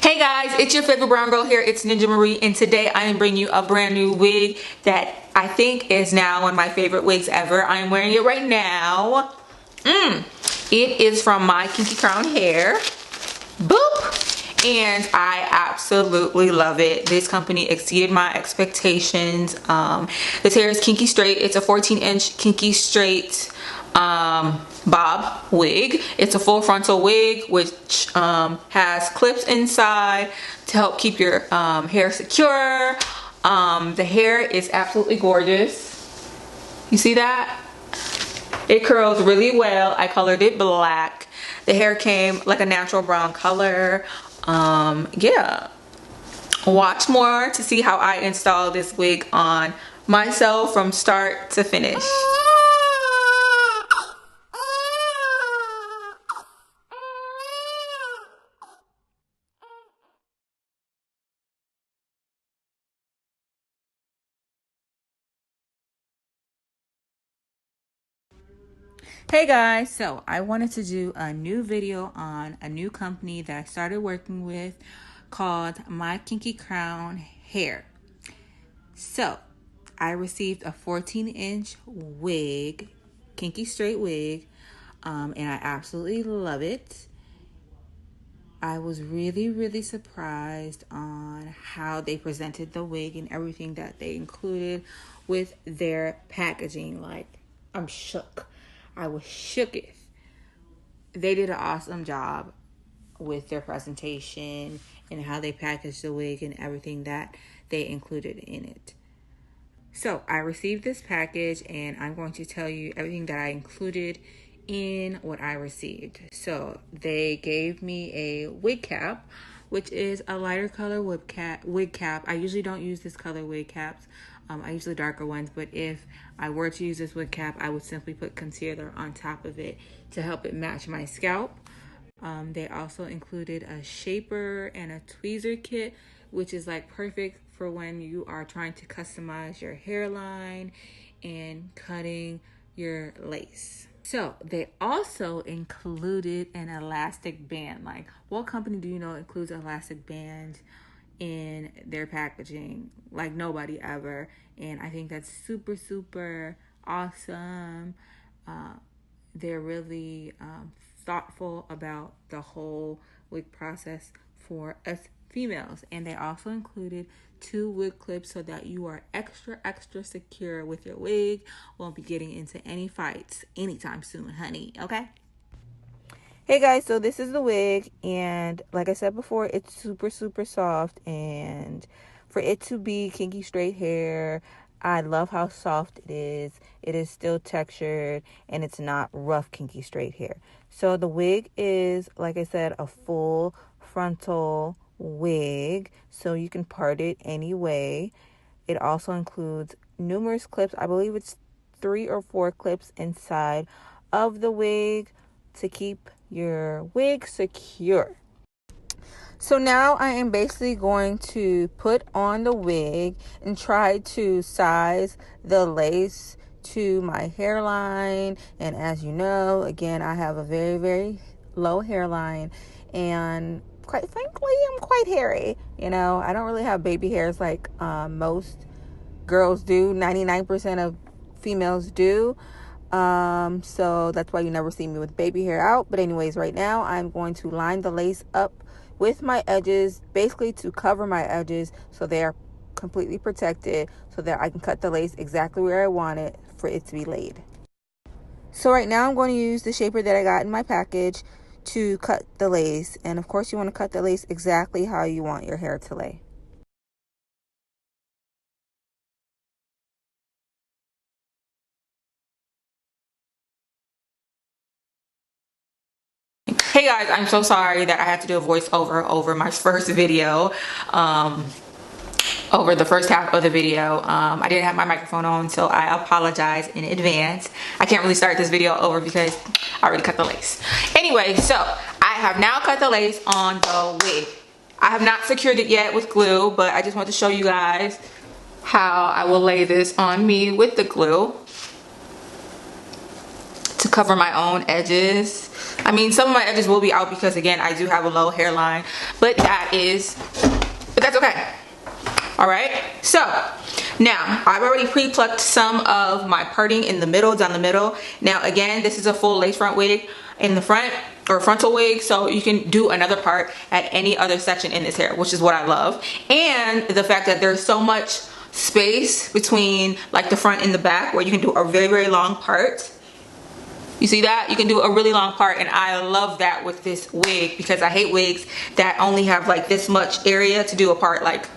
Hey guys, it's your favorite brown girl here. It's Ninja Marie, and today I am bringing you a brand new wig that I think is now one of my favorite wigs ever. I am wearing it right now. It is from My Kinky Crown Hair. Boop! And I absolutely love it. This company exceeded my expectations. This hair is kinky straight. It's a 14-inch kinky straight bob wig. It's a full frontal wig which has clips inside to help keep your hair secure. The hair is absolutely gorgeous. You see that? It curls really well. I colored it black. The hair came like a natural brown color. Yeah. Watch more to see how I install this wig on myself from start to finish. Hey guys, so I wanted to do a new video on a new company that I started working with called My Kinky Crown Hair. So I received a 14-inch wig, kinky straight wig, and I absolutely love it. I was really surprised on how they presented the wig and everything that they included with their packaging. Like, I'm shook. I was shooketh. They did an awesome job with their presentation and how they packaged the wig and everything that they included in it. So I received this package and I'm going to tell you everything that I included in what I received. So they gave me a wig cap, which is a lighter color wig cap. I usually don't use this color wig caps. I use the darker ones, but if I were to use this wig cap, I would simply put concealer on top of it to help it match my scalp. They also included a shaper and a tweezer kit, which is like perfect for when you are trying to customize your hairline and cutting your lace. So they also included an elastic band. Like, what company do you know includes elastic bands in their packaging? Like, nobody ever. And I think that's super awesome. They're really thoughtful about the whole wig process for us females. And they also included 2 wig clips so that you are extra secure with your wig. Won't be getting into any fights anytime soon, honey. Okay? Hey guys, so this is the wig, and like I said before, it's super soft, and for it to be kinky straight hair, I love how soft it is. It is still textured, and it's not rough kinky straight hair. So the wig is, like I said, a full frontal wig, so you can part it any way. It also includes numerous clips. I believe it's 3 or 4 clips inside of the wig to keep your wig secure. So now I am basically going to put on the wig and try to size the lace to my hairline. And as you know, again, I have a very low hairline, and quite frankly, I'm quite hairy. You know, I don't really have baby hairs like most girls do. 99% of females do. So that's why you never see me with baby hair out. But anyways, right now I'm going to line the lace up with my edges, basically to cover my edges so they are completely protected, so that I can cut the lace exactly where I want it for it to be laid. So right now I'm going to use the shaper that I got in my package to cut the lace. And of course you want to cut the lace exactly how you want your hair to lay. Hey guys, I'm so sorry that I had to do a voiceover over my first video, over the first half of the video. I didn't have my microphone on, so I apologize in advance. I can't really start this video over because I already cut the lace. Anyway, so I have now cut the lace on the wig. I have not secured it yet with glue, but I just want to show you guys how I will lay this on me with the glue to cover my own edges. I mean, some of my edges will be out because again, I do have a low hairline, but that's okay. All right, so now I've already pre-plucked some of my parting in the middle, down the middle. Now again, this is a full lace front wig in the front, or frontal wig, so you can do another part at any other section in this hair, which is what I love. And the fact that there's so much space between like the front and the back where you can do a very, very long part. You see that? You can do a really long part, and I love that with this wig because I hate wigs that only have like this much area to do a part. Like,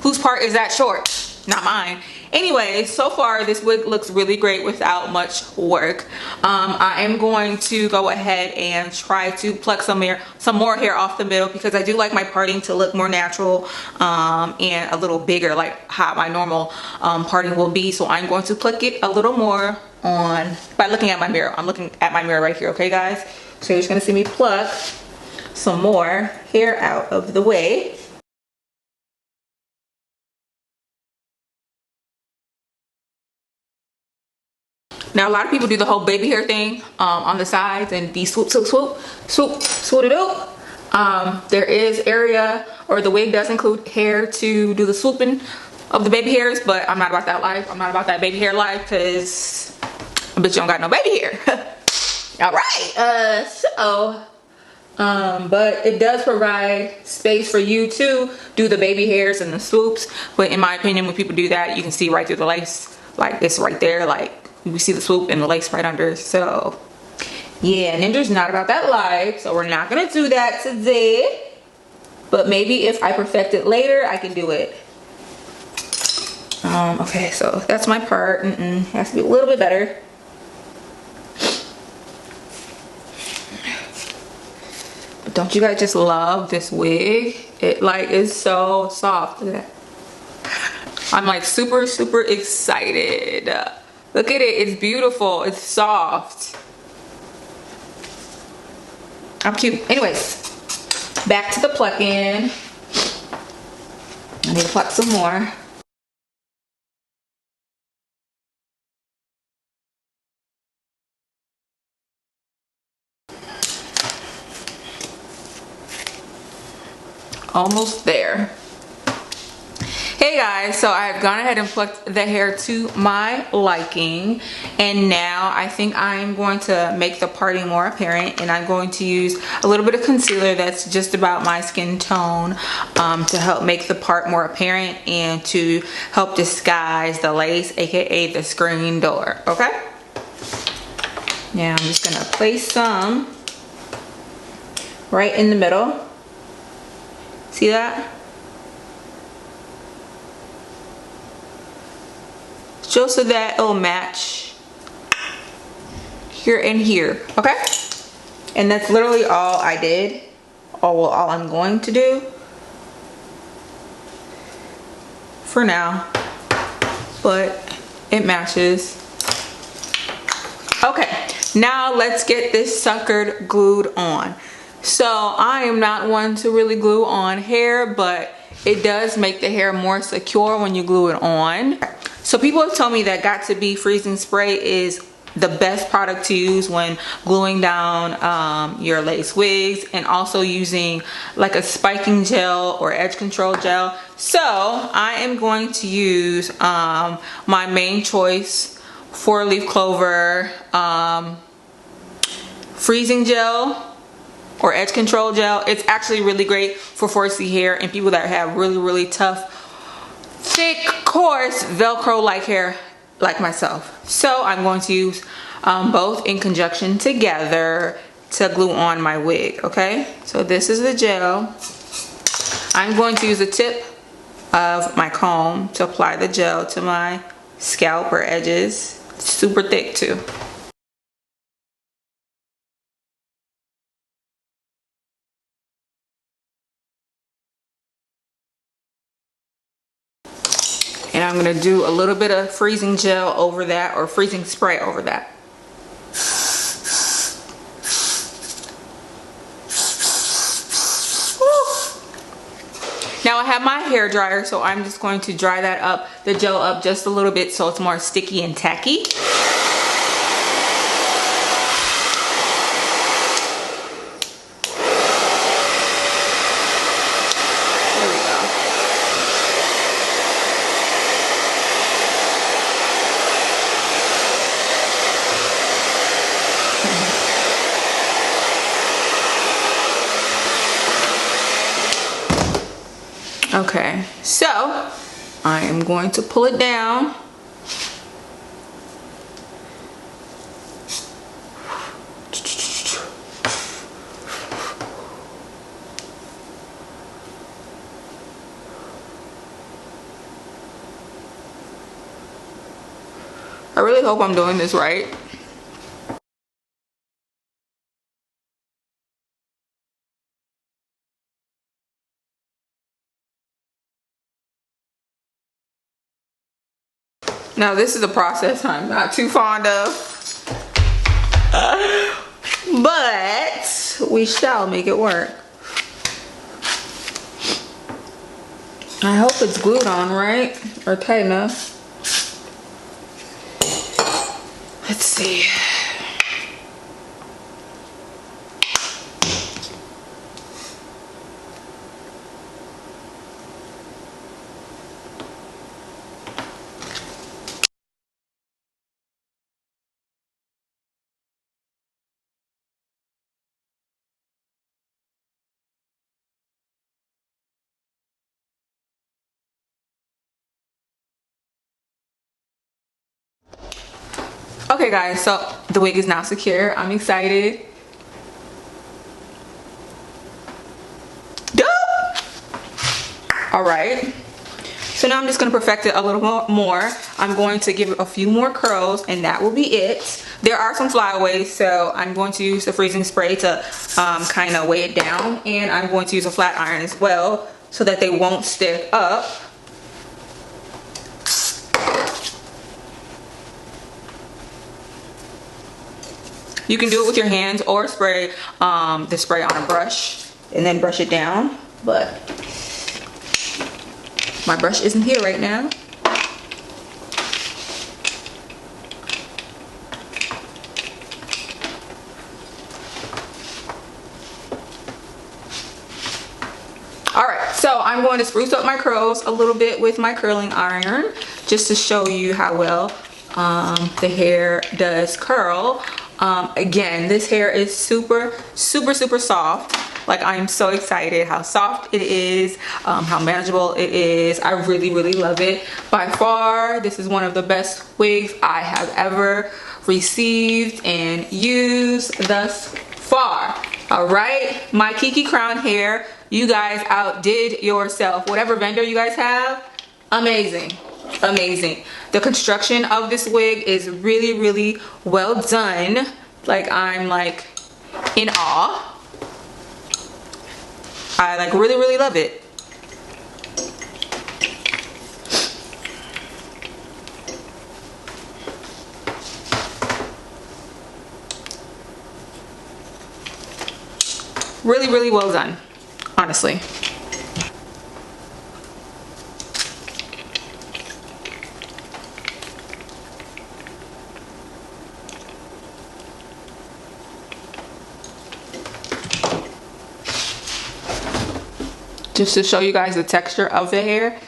whose part is that short? Not mine. Anyway, so far this wig looks really great without much work. I am going to go ahead and try to pluck some more hair off the middle because I do like my parting to look more natural and a little bigger, like how my normal parting will be. So I'm going to pluck it a little more on by looking at my mirror. I'm looking at my mirror right here, okay guys? So you're just gonna see me pluck some more hair out of the way. Now a lot of people do the whole baby hair thing on the sides and the swoop, swoop, swoop, swoop, swoop it up. There is area, or the wig does include hair to do the swooping of the baby hairs, but I'm not about that life. I'm not about that baby hair life because I bet you don't got no baby hair. All right, but it does provide space for you to do the baby hairs and the swoops. But in my opinion, when people do that, you can see right through the lace, like it's right there, like we see the swoop and the lace right under. So yeah, Ninja's not about that life, so we're not gonna do that today. But maybe if I perfect it later, I can do it. Okay, so that's my part. Has to be a little bit better. But don't you guys just love this wig? It like is so soft. Look at that. I'm like super, super excited. Look at it, it's beautiful, it's soft. I'm cute. Anyways, back to the plucking. I need to pluck some more. Almost there. Hey guys, so I've gone ahead and plucked the hair to my liking, and now I think I'm going to make the parting more apparent, and I'm going to use a little bit of concealer that's just about my skin tone to help make the part more apparent and to help disguise the lace, aka the screen door. Okay, now I'm just gonna place some right in the middle. See that? Just so that it'll match here and here, okay? And that's literally all I did, or well, all I'm going to do for now, but it matches. Okay, now let's get this sucker glued on. So I am not one to really glue on hair, but it does make the hair more secure when you glue it on. So people have told me that Got to Be freezing spray is the best product to use when gluing down your lace wigs, and also using like a spiking gel or edge control gel. So I am going to use my main choice 4-leaf clover freezing gel or edge control gel. It's actually really great for 4C hair and people that have really, really tough, thick, coarse, Velcro-like hair like myself. So I'm going to use both in conjunction together to glue on my wig, okay? So this is the gel. I'm going to use the tip of my comb to apply the gel to my scalp or edges. It's super thick too. And I'm gonna do a little bit of freezing gel over that, or freezing spray over that. Woo. Now I have my hair dryer, so I'm just going to dry that up, the gel up just a little bit so it's more sticky and tacky. Okay, so I am going to pull it down. I really hope I'm doing this right. Now this is a process I'm not too fond of, but we shall make it work. I hope it's glued on right, or tight enough. Let's see. Okay guys, so the wig is now secure. I'm excited. All right, so now I'm just gonna perfect it a little more. I'm going to give it a few more curls and that will be it. There are some flyaways, so I'm going to use the freezing spray to kind of weigh it down, and I'm going to use a flat iron as well so that they won't stick up. You can do it with your hands or spray the spray on a brush and then brush it down, but my brush isn't here right now. Alright, so I'm going to spruce up my curls a little bit with my curling iron just to show you how well the hair does curl. Again, this hair is super soft. Like, I am so excited how soft it is, how manageable it is. I really love it. By far, this is one of the best wigs I have ever received and used thus far. All right, My Kinky Crown Hair, you guys outdid yourself. Whatever vendor you guys have, amazing. The construction of this wig is really well done. Like, I'm like in awe. I like really love it. Really well done, honestly. Just to show you guys the texture of the hair,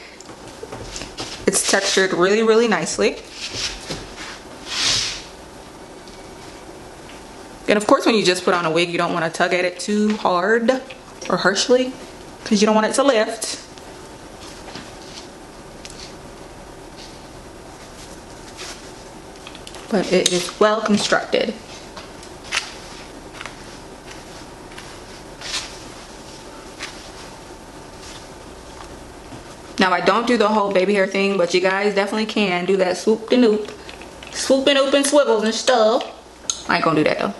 it's textured really nicely. And of course, when you just put on a wig, you don't want to tug at it too hard or harshly because you don't want it to lift. But it is well constructed. Now, I don't do the whole baby hair thing, but you guys definitely can do that swoop and oop. Swoop and oop and swivels and stuff. I ain't gonna do that though.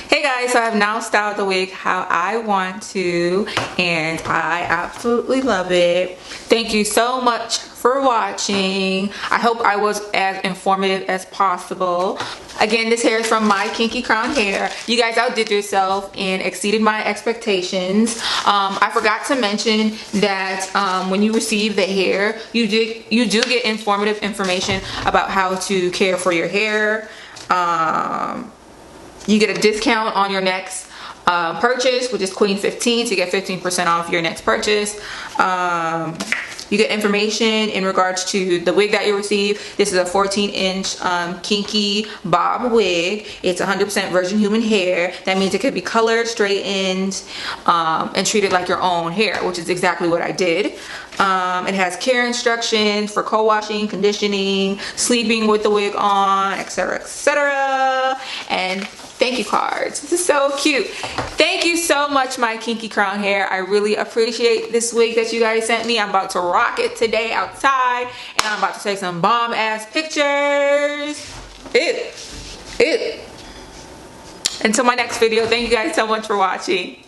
Hey guys, so I've now styled the wig how I want to, and I absolutely love it. Thank you so much for watching. I hope I was as informative as possible. Again, this hair is from My Kinky Crown Hair. You guys outdid yourself and exceeded my expectations. I forgot to mention that when you receive the hair, you do get informative information about how to care for your hair. You get a discount on your next purchase, which is Queen 15, to get 15% off your next purchase. You get information in regards to the wig that you receive. This is a 14-inch kinky bob wig. It's 100% virgin human hair. That means it could be colored, straightened, and treated like your own hair, which is exactly what I did. It has care instructions for co-washing, conditioning, sleeping with the wig on, etc., etc. And thank you cards. This is so cute. Thank you so much, My Kinky Crown Hair. I really appreciate this wig that you guys sent me. I'm about to rock it today outside, and I'm about to take some bomb ass pictures. Ew. Until my next video, thank you guys so much for watching.